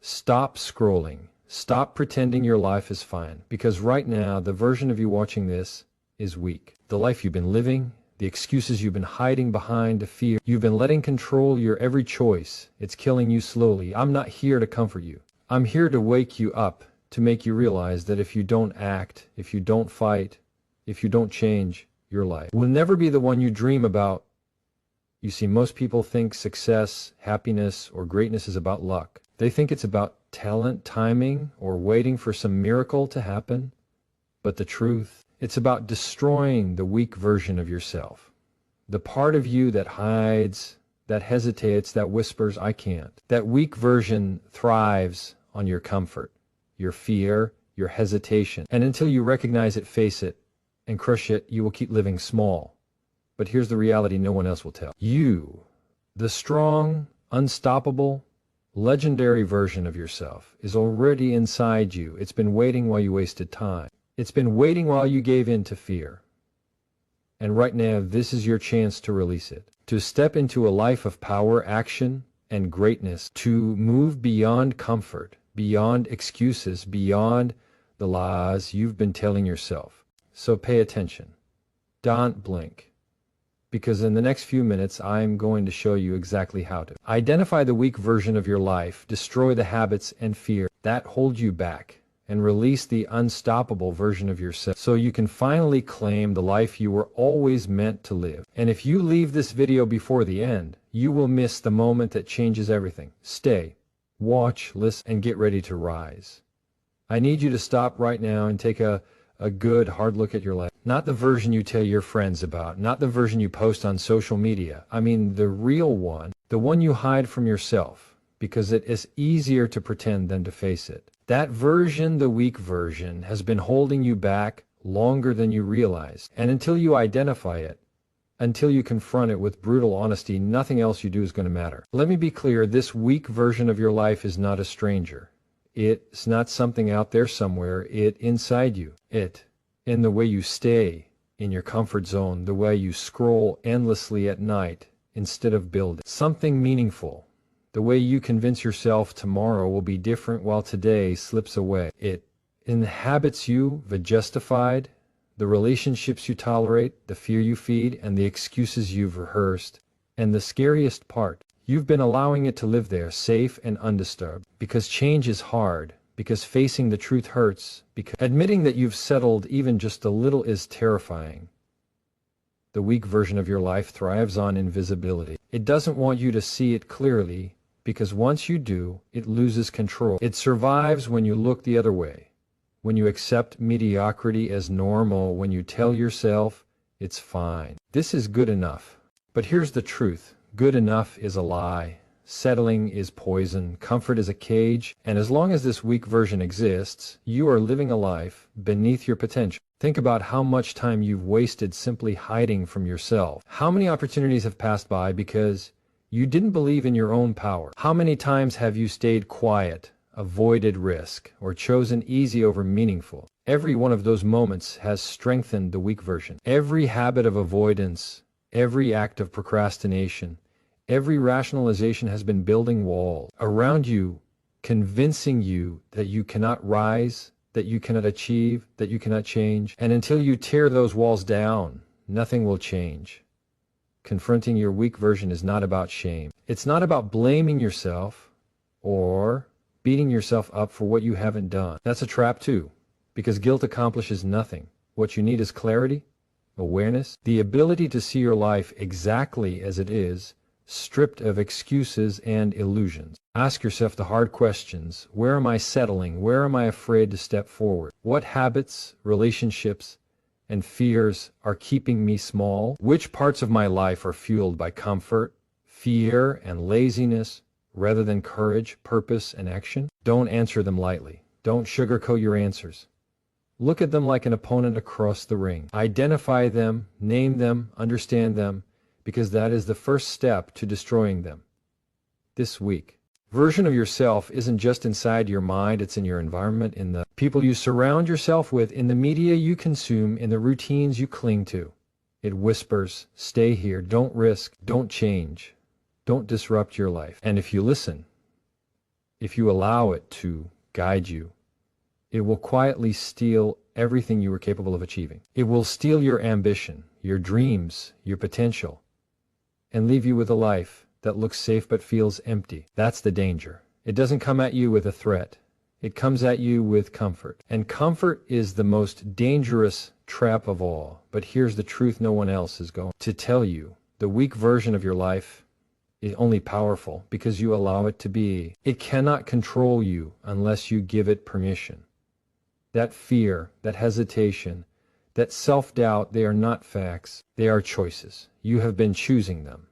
Stop scrolling. Stop pretending your life is fine, because right now, the version of you watching this is weak. The life you've been living, the excuses you've been hiding behind, the fear you've been letting control your every choice, it's killing you slowly. I'm not here to comfort you. I'm here to wake you up, to make you realize that if you don't act, if you don't fight, if you don't change, your life will never be the one you dream about. You see, most people think success, happiness, or greatness is about luck. They think it's about talent, timing, or waiting for some miracle to happen. But the truth, it's about destroying the weak version of yourself. The part of you that hides, that hesitates, that whispers, I can't. That weak version thrives on your comfort, your fear, your hesitation. And until you recognize it, face it, and crush it, you will keep living small. But here's the reality no one else will tell. You, the strong, unstoppable, legendary version of yourself, is already inside you. It's been waiting while you wasted time. It's been waiting while you gave in to fear. And right now, this is your chance to release it, to step into a life of power, action, and greatness, to move beyond comfort, beyond excuses, beyond the lies you've been telling yourself. So pay attention. Don't blink. Because in the next few minutes, I'm going to show you exactly how to identify the weak version of your life, destroy the habits and fear that hold you back, and release the unstoppable version of yourself so you can finally claim the life you were always meant to live. And if you leave this video before the end, you will miss the moment that changes everything. Stay, watch, listen, and get ready to rise. I need you to stop right now and take a good hard look at your life. Not the version you tell your friends about, not the version you post on social media. I mean the real one, the one you hide from yourself, because it is easier to pretend than to face it. That version, the weak version, has been holding you back longer than you realize. And until you identify it, until you confront it with brutal honesty, nothing else you do is going to matter. Let me be clear, this weak version of your life is not a stranger. It's not something out there somewhere. It inside you. It in the way you stay in your comfort zone, the way you scroll endlessly at night instead of building something meaningful, the way you convince yourself tomorrow will be different while today slips away. It inhabits you, the justified, the relationships you tolerate, the fear you feed, and the excuses you've rehearsed. And the scariest part, you've been allowing it to live there, safe and undisturbed, because change is hard, because facing the truth hurts, because admitting that you've settled even just a little is terrifying. The weak version of your life thrives on invisibility. It doesn't want you to see it clearly, because once you do, it loses control. It survives when you look the other way, when you accept mediocrity as normal, when you tell yourself it's fine. This is good enough. But here's the truth. Good enough is a lie. Settling is poison. Comfort is a cage. And as long as this weak version exists, you are living a life beneath your potential. Think about how much time you've wasted simply hiding from yourself. How many opportunities have passed by because you didn't believe in your own power? How many times have you stayed quiet, avoided risk, or chosen easy over meaningful? Every one of those moments has strengthened the weak version. Every habit of avoidance, every act of procrastination, every rationalization has been building walls around you, convincing you that you cannot rise, that you cannot achieve, that you cannot change. And until you tear those walls down, nothing will change. Confronting your weak version is not about shame. It's not about blaming yourself or beating yourself up for what you haven't done. That's a trap too, because guilt accomplishes nothing. What you need is clarity, awareness, the ability to see your life exactly as it is, stripped of excuses and illusions. Ask yourself the hard questions. Where am I settling? Where am I afraid to step forward? What habits, relationships, and fears are keeping me small? Which parts of my life are fueled by comfort, fear, and laziness rather than courage, purpose, and action? Don't answer them lightly. Don't sugarcoat your answers. Look at them like an opponent across the ring. Identify them, name them, understand them, because that is the first step to destroying them. This weak version of yourself isn't just inside your mind, it's in your environment, in the people you surround yourself with, in the media you consume, in the routines you cling to. It whispers, stay here, don't risk, don't change, don't disrupt your life. And if you listen, if you allow it to guide you, it will quietly steal everything you were capable of achieving. It will steal your ambition, your dreams, your potential, and leave you with a life that looks safe but feels empty. That's the danger. It doesn't come at you with a threat. It comes at you with comfort. And comfort is the most dangerous trap of all. But here's the truth no one else is going to tell you. The weak version of your life is only powerful because you allow it to be. It cannot control you unless you give it permission. That fear, that hesitation, that self-doubt, they are not facts. They are choices. You have been choosing them.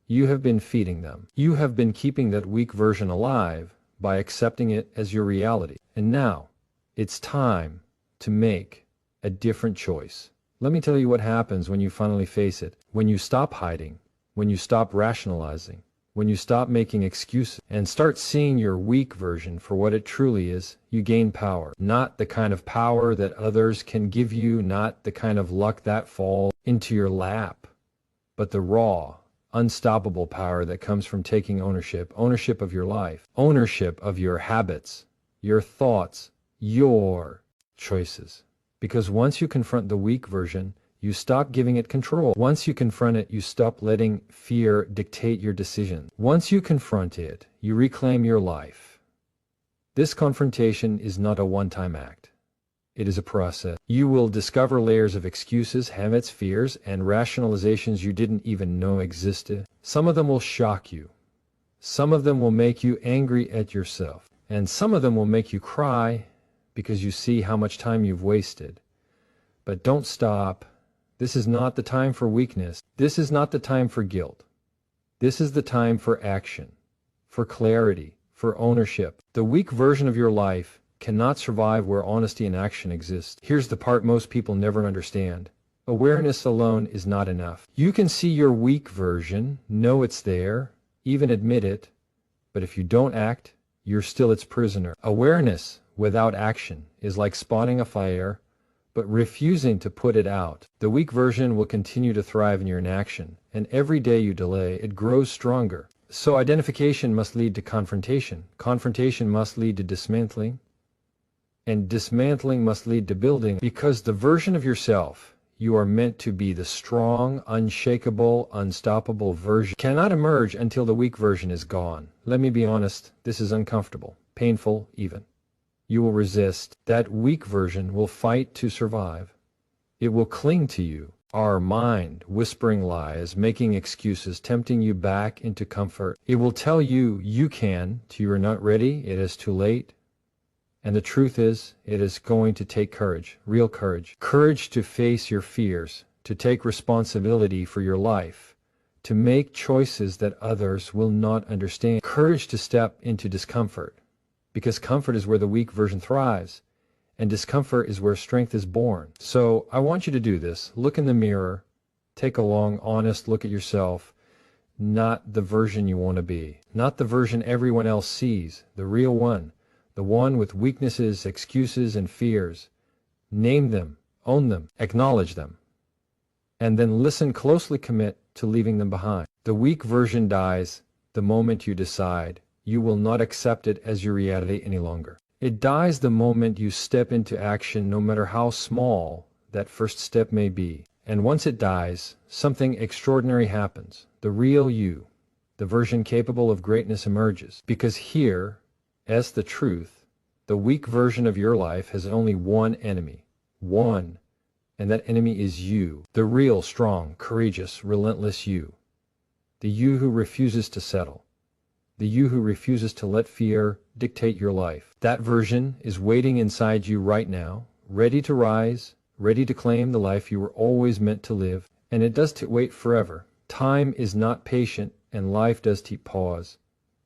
You have been feeding them. You have been keeping that weak version alive by accepting it as your reality. And now, it's time to make a different choice. Let me tell you what happens when you finally face it. When you stop hiding, when you stop rationalizing, when you stop making excuses and start seeing your weak version for what it truly is, you gain power. Not the kind of power that others can give you, not the kind of luck that falls into your lap, but the raw, unstoppable power that comes from taking ownership of your life, ownership of your habits, your thoughts, your choices. Because once you confront the weak version, you stop giving it control. Once you confront it, you stop letting fear dictate your decisions. Once you confront it, you reclaim your life. This confrontation is not a one-time act. It is a process. You will discover layers of excuses, habits, fears, and rationalizations you didn't even know existed. Some of them will shock you. Some of them will make you angry at yourself. And some of them will make you cry because you see how much time you've wasted. But don't stop. This is not the time for weakness. This is not the time for guilt. This is the time for action, for clarity, for ownership. The weak version of your life cannot survive where honesty and action exist. Here's the part most people never understand. Awareness alone is not enough. You can see your weak version, know it's there, even admit it, but if you don't act, you're still its prisoner. Awareness without action is like spotting a fire, but refusing to put it out. The weak version will continue to thrive in your inaction, and every day you delay, it grows stronger. So identification must lead to confrontation. Confrontation must lead to dismantling. And dismantling must lead to building, because the version of yourself you are meant to be, the strong, unshakable, unstoppable version, cannot emerge until the weak version is gone. Let me be honest, this is uncomfortable, painful even. You will resist. That weak version will fight to survive. It will cling to you. Our mind, whispering lies, making excuses, tempting you back into comfort. It will tell you you can, till you are not ready, it is too late. And the truth is, it is going to take courage, real courage. Courage to face your fears, to take responsibility for your life, to make choices that others will not understand. Courage to step into discomfort, because comfort is where the weak version thrives, and discomfort is where strength is born. So I want you to do this. Look in the mirror, take a long, honest look at yourself, not the version you want to be, not the version everyone else sees, the real one. The one with weaknesses, excuses, and fears. Name them, own them, acknowledge them, and then listen closely, commit to leaving them behind. The weak version dies the moment you decide you will not accept it as your reality any longer. It dies the moment you step into action, no matter how small that first step may be. And once it dies, something extraordinary happens. The real you, the version capable of greatness, emerges. Because here, as the truth, the weak version of your life has only one enemy. One. And that enemy is you. The real, strong, courageous, relentless you. The you who refuses to settle. The you who refuses to let fear dictate your life. That version is waiting inside you right now, ready to rise, ready to claim the life you were always meant to live. And it does wait forever. Time is not patient, and life does pause.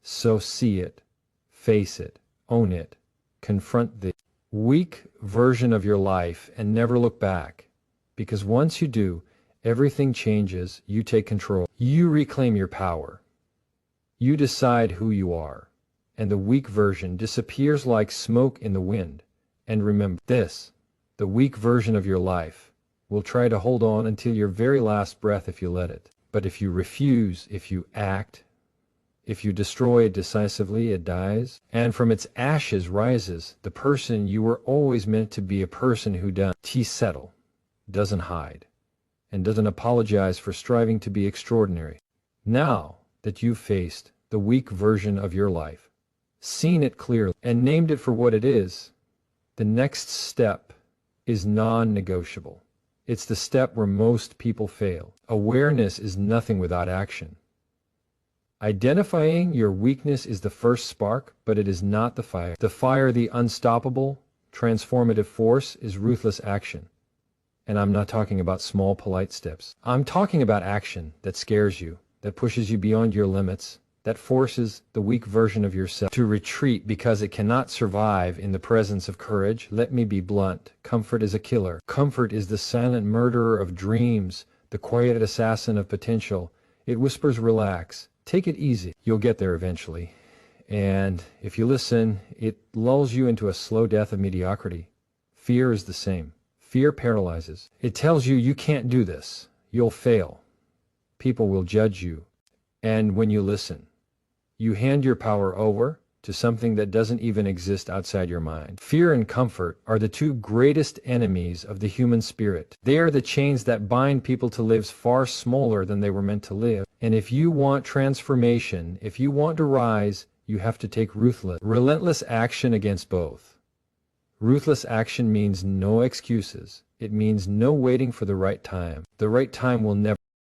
So see it. Face it, own it, confront the weak version of your life and never look back. Because once you do, everything changes, you take control. You reclaim your power. You decide who you are. And the weak version disappears like smoke in the wind. And remember this, the weak version of your life will try to hold on until your very last breath if you let it. But if you refuse, if you act, If you destroy it decisively, it dies, and from its ashes rises the person you were always meant to be, a person who doesn't settle, doesn't hide, and doesn't apologize for striving to be extraordinary. Now that you've faced the weak version of your life, seen it clearly, and named it for what it is, the next step is non-negotiable. It's the step where most people fail. Awareness is nothing without action. Identifying your weakness is the first spark, but it is not the fire. The fire, the unstoppable, transformative force, is ruthless action. And I'm not talking about small, polite steps. I'm talking about action that scares you, that pushes you beyond your limits, that forces the weak version of yourself to retreat because it cannot survive in the presence of courage. Let me be blunt. Comfort is a killer. Comfort is the silent murderer of dreams, the quiet assassin of potential. It whispers, relax, take it easy. You'll get there eventually. And if you listen, it lulls you into a slow death of mediocrity. Fear is the same. Fear paralyzes. It tells you you can't do this. You'll fail. People will judge you. And when you listen, you hand your power over to something that doesn't even exist outside your mind. Fear and comfort are the two greatest enemies of the human spirit. They are the chains that bind people to lives far smaller than they were meant to live. And if you want transformation, if you want to rise, you have to take relentless action against both. Ruthless action means no excuses. It means no waiting for the right time. The right time will never